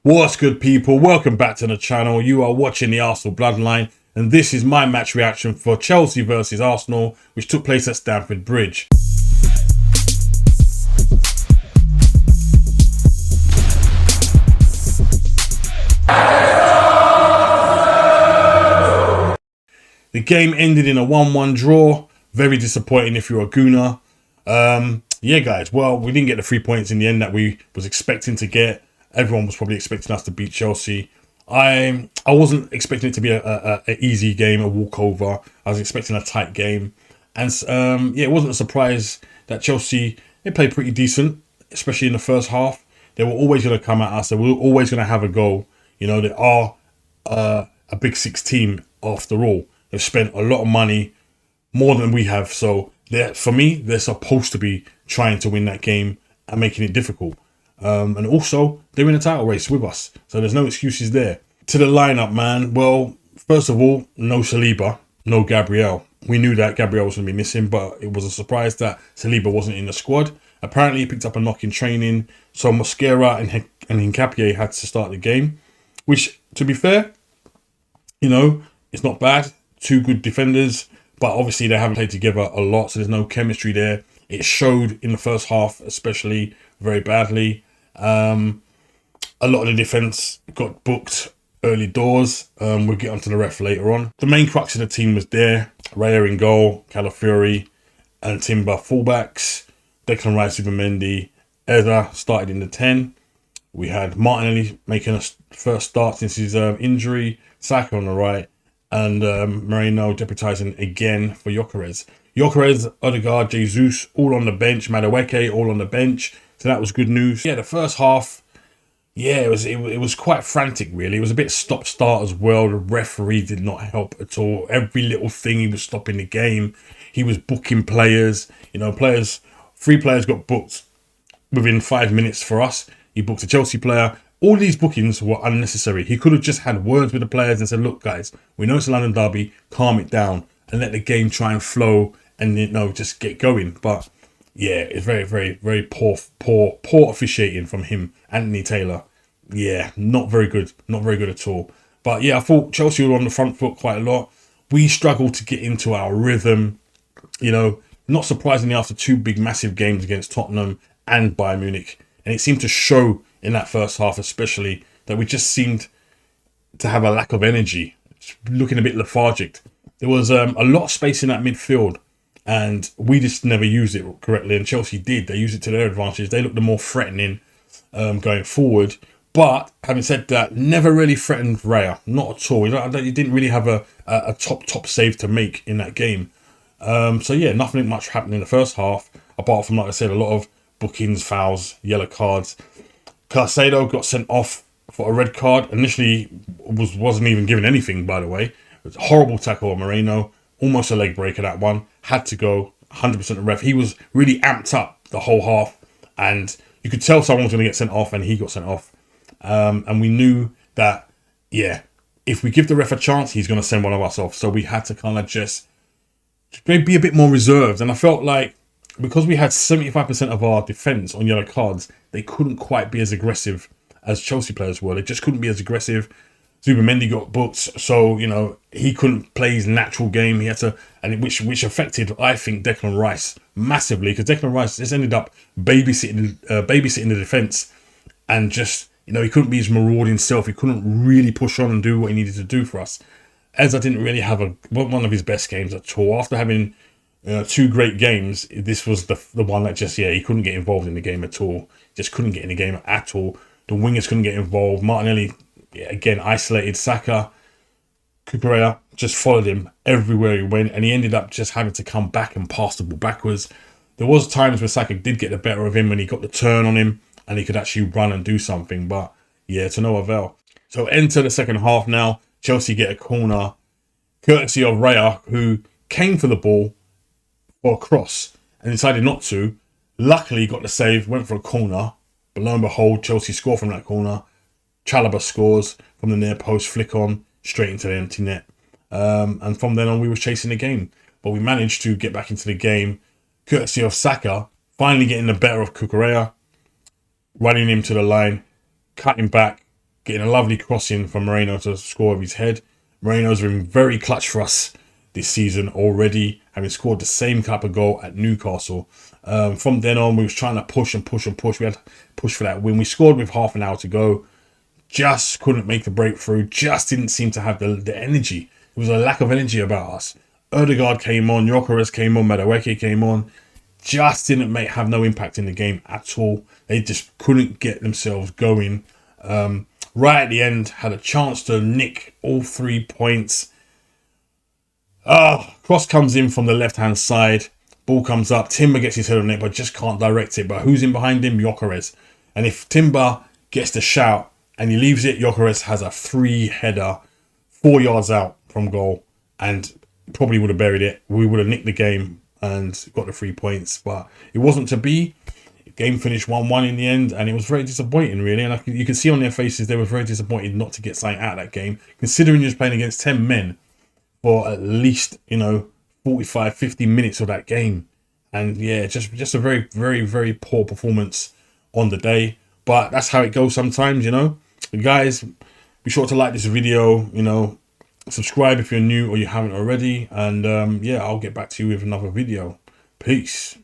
What's good, people? Welcome back to the channel. You are watching the Arsenal Bloodline, and this is my match reaction for Chelsea versus Arsenal, which took place at Stamford Bridge. The game ended in a 1-1 draw. Very disappointing if you're a Gooner. Yeah, guys. Well, we didn't get the 3 points in the end that we was expecting to get. Everyone was probably expecting us to beat Chelsea. I wasn't expecting it to be an easy game, a walkover. I was expecting a tight game. And yeah, it wasn't a surprise that Chelsea, they played pretty decent, especially in the first half. They were always going to come at us. They were always going to have a goal. You know, they are a Big Six team after all. They've spent a lot of money, more than we have. So for me, they're supposed to be trying to win that game and making it difficult. And also, they're in a title race with us. So there's no excuses there. To the lineup, man. Well, first of all, no Saliba, no Gabriel. We knew that Gabriel was going to be missing, but it was a surprise that Saliba wasn't in the squad. Apparently, he picked up a knock in training. So Mosquera and Hincapié had to start the game. Which, to be fair, you know, it's not bad. Two good defenders. But obviously, they haven't played together a lot. So there's no chemistry there. It showed in the first half, especially very badly. A lot of the defence got booked early doors. We'll get onto the ref later on. The main crux of the team was there. Raya in goal, Calafiori and Timber fullbacks. Declan Rice, Zubimendi. Eza started in the 10. We had Martinelli making a first start since his injury. Saka on the right. And Moreno deputising again for Gyökeres. Gyökeres, Ødegaard, Jesus, all on the bench. Madueke, all on the bench. So that was good news. Yeah, the first half, yeah, it was quite frantic, really. It was a bit stop-start as well. The referee did not help at all. Every little thing, he was stopping the game. He was booking players. You know, 3 players got booked within 5 minutes for us. He booked a Chelsea player. All these bookings were unnecessary. He could have just had words with the players and said, look, guys, we know it's a London derby. Calm it down and let the game try and flow and, you know, just get going. But yeah, it's very, very, very poor officiating from him. Anthony Taylor. Yeah, not very good. Not very good at all. But yeah, I thought Chelsea were on the front foot quite a lot. We struggled to get into our rhythm. You know, not surprisingly after 2 big, massive games against Tottenham and Bayern Munich. And it seemed to show in that first half especially that we just seemed to have a lack of energy. Looking a bit lethargic. There was a lot of space in that midfield. And we just never used it correctly. And Chelsea did. They used it to their advantage. They looked the more threatening going forward. But having said that, never really threatened Raya. Not at all. He didn't really have a top save to make in that game. So yeah, nothing much happened in the first half. Apart from, like I said, a lot of bookings, fouls, yellow cards. Caicedo got sent off for a red card. Initially wasn't even given anything, by the way. It was a horrible tackle on Moreno. Almost a leg breaker, that one. Had to go. 100% the ref. He was really amped up the whole half. And you could tell someone was going to get sent off, and he got sent off. And we knew that, yeah, if we give the ref a chance, he's going to send one of us off. So we had to kind of just be a bit more reserved. And I felt like because we had 75% of our defence on yellow cards, they couldn't quite be as aggressive as Chelsea players were. They just couldn't be as aggressive. Zubimendi got booked, so, you know, he couldn't play his natural game. He had to, and which affected, I think, Declan Rice massively, because Declan Rice just ended up babysitting the defence, and just, you know, he couldn't be his marauding self. He couldn't really push on and do what he needed to do for us. Eza didn't really have one of his best games at all. After having 2 great games, this was the one that just, yeah, he couldn't get involved in the game at all. Just couldn't get in the game at all. The wingers couldn't get involved. Martinelli, yeah, again, isolated. Saka, Cucurella just followed him everywhere he went, and he ended up just having to come back and pass the ball backwards. There was times where Saka did get the better of him when he got the turn on him, and he could actually run and do something, but yeah, to no avail. So enter the second half now. Chelsea get a corner, courtesy of Raya, who came for the ball for a cross and decided not to. Luckily got the save, went for a corner, but lo and behold, Chelsea score from that corner. Chalobah scores from the near post, flick on straight into the empty net, and from then on we were chasing the game, but we managed to get back into the game courtesy of Saka finally getting the better of Cucurella, running him to the line, cutting back, getting a lovely crossing from Moreno to score with his head. Moreno's been very clutch for us this season already, having scored the same type of goal at Newcastle. From then on, we was trying to push and push and push. We had to push for that win. We scored with half an hour to go. Just couldn't make the breakthrough. Just didn't seem to have the energy. There was a lack of energy about us. Ødegaard came on, Gyökeres came on, Madueke came on. Just didn't have no impact in the game at all. They just couldn't get themselves going. Right at the end, had a chance to nick all 3 points. Cross comes in from the left-hand side. Ball comes up. Timber gets his head on it, but just can't direct it. But who's in behind him? Gyökeres. And if Timber gets the shout and he leaves it, Gyökeres has a free header 4 yards out from goal and probably would have buried it. We would have nicked the game and got the 3 points. But it wasn't to be. Game finished 1-1 in the end, and it was very disappointing, really. And you can see on their faces they were very disappointed not to get something out of that game, considering you was playing against 10 men for at least, 45, 50 minutes of that game. And yeah, just a very, very, very poor performance on the day. But that's how it goes sometimes, Guys, be sure to like this video, subscribe if you're new or you haven't already. And yeah, I'll get back to you with another video. Peace.